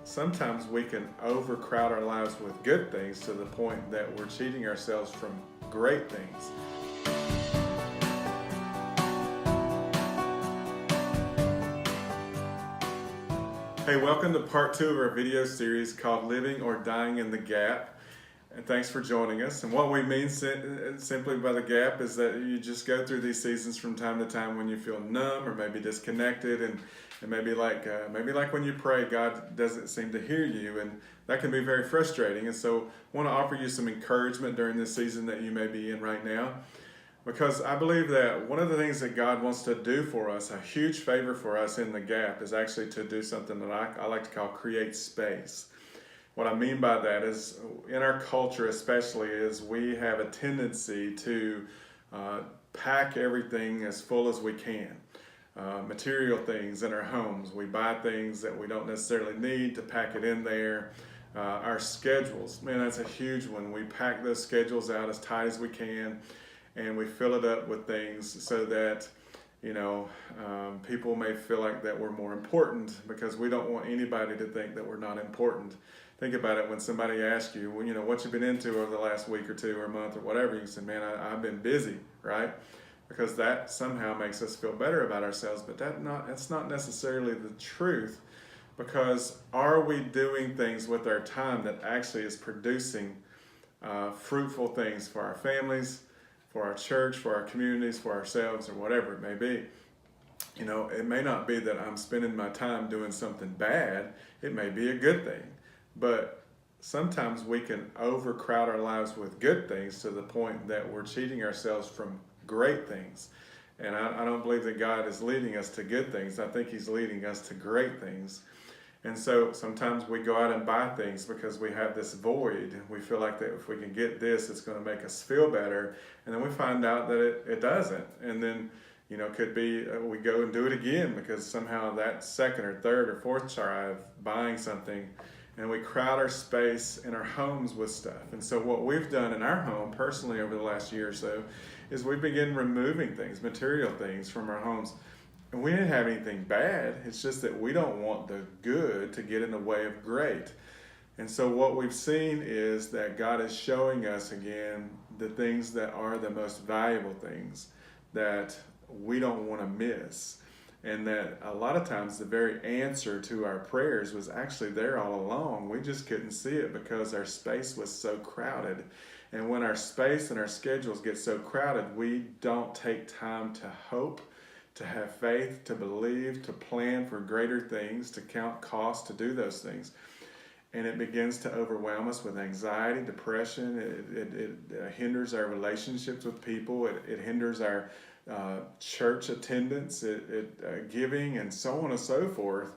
sometimes we can overcrowd our lives with good things to the point that we're cheating ourselves from great things. Hey, welcome to part 2 of our video series called Living or Dying in the Gap. And thanks for joining us. And what we mean simply by the gap is that you just go through these seasons from time to time when you feel numb or maybe disconnected, and maybe like when you pray, God doesn't seem to hear you, and that can be very frustrating. And so I want to offer you some encouragement during this season that you may be in right now, because I believe that one of the things that God wants to do for us, a huge favor for us in the gap, is actually to do something that I like to call create space. What I mean by that is, in our culture especially, is we have a tendency to pack everything as full as we can. Material things in our homes. We buy things that we don't necessarily need to pack it in there. Our schedules, man, that's a huge one. We pack those schedules out as tight as we can, and we fill it up with things so that people may feel like that we're more important, because we don't want anybody to think that we're not important. Think about it when somebody asks you, well, what you've been into over the last week or two or a month or whatever. You say, man, I've been busy, right? Because that somehow makes us feel better about ourselves, but that's not necessarily the truth. Because are we doing things with our time that actually is producing fruitful things for our families, for our church, for our communities, for ourselves, or whatever it may be? It may not be that I'm spending my time doing something bad. It may be a good thing. But sometimes we can overcrowd our lives with good things to the point that we're cheating ourselves from great things. And I don't believe that God is leading us to good things. I think He's leading us to great things. And so sometimes we go out and buy things because we have this void. We feel like that if we can get this, it's going to make us feel better. And then we find out that it doesn't. And then, could be we go and do it again because somehow that second or third or fourth try of buying something, and we crowd our space in our homes with stuff. And so what we've done in our home personally over the last year or so is we begin removing things, material things from our homes. And we didn't have anything bad. It's just that we don't want the good to get in the way of great. And so what we've seen is that God is showing us again the things that are the most valuable things that we don't want to miss. And that a lot of times the very answer to our prayers was actually there all along. We just couldn't see it because our space was so crowded. And when our space and our schedules get so crowded, we don't take time to hope, to have faith, to believe, to plan for greater things, to count costs, to do those things. And it begins to overwhelm us with anxiety, depression. It hinders our relationships with people. It hinders our church attendance, giving, and so on and so forth.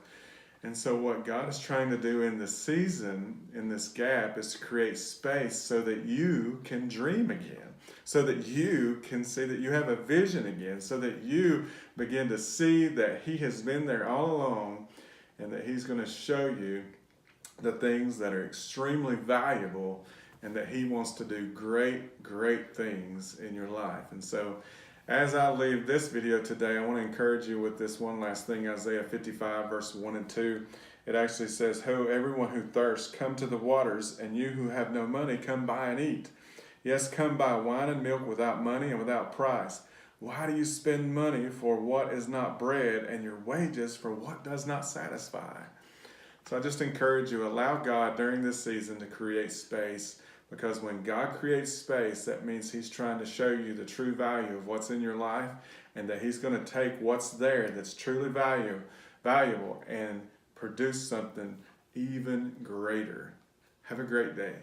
And so what God is trying to do in this season, in this gap, is to create space so that you can dream again, so that you can see that you have a vision again, so that you begin to see that He has been there all along, and that He's going to show you the things that are extremely valuable, and that He wants to do great, great things in your life. And so as I leave this video today, I want to encourage you with this one last thing. Isaiah 55 verse 1 and 2. It actually says, "Ho, everyone who thirsts, come to the waters, and you who have no money, come buy and eat. Yes, come buy wine and milk without money and without price. Why do you spend money for what is not bread, and your wages for what does not satisfy?" So I just encourage you, allow God during this season to create space. Because when God creates space, that means He's trying to show you the true value of what's in your life, and that He's going to take what's there that's truly valuable and produce something even greater. Have a great day.